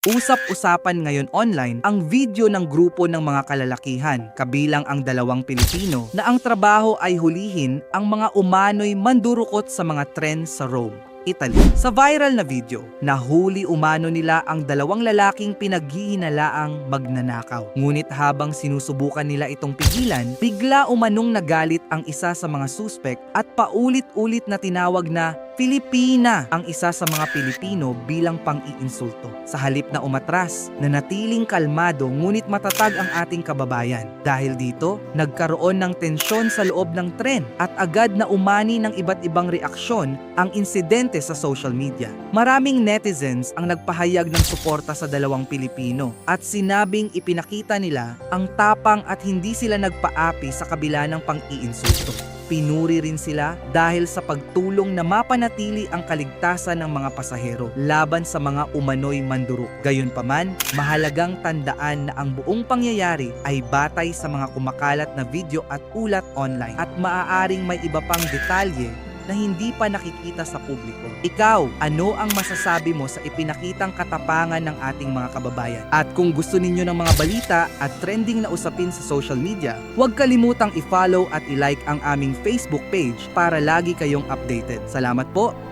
Usap-usapan ngayon online ang video ng grupo ng mga kalalakihan, kabilang ang dalawang Pilipino, na ang trabaho ay hulihin ang mga umano'y mandurukot sa mga tren sa Rome, Italy. Sa viral na video, nahuli umano nila ang dalawang lalaking pinaghihinalaang magnanakaw. Ngunit habang sinusubukan nila itong pigilan, bigla umanong nagalit ang isa sa mga suspect at paulit-ulit na tinawag na Pilipina ang isa sa mga Pilipino bilang pang-iinsulto. Sa halip na umatras, nanatiling kalmado ngunit matatag ang ating kababayan. Dahil dito, nagkaroon ng tensyon sa loob ng tren at agad na umani ng iba't ibang reaksyon ang insidente sa social media. Maraming netizens ang nagpahayag ng suporta sa dalawang Pilipino at sinabing ipinakita nila ang tapang at hindi sila nagpaapi sa kabila ng pang-iinsulto. Pinuri rin sila dahil sa pagtulong na mapanatili ang kaligtasan ng mga pasahero laban sa mga umano'y manduruk. Gayunpaman, mahalagang tandaan na ang buong pangyayari ay batay sa mga kumakalat na video at ulat online at maaaring may iba pang detalye na hindi pa nakikita sa publiko. Ikaw, ano ang masasabi mo sa ipinakitang katapangan ng ating mga kababayan? At kung gusto ninyo ng mga balita at trending na usapin sa social media, huwag kalimutang i-follow at i-like ang aming Facebook page para lagi kayong updated. Salamat po!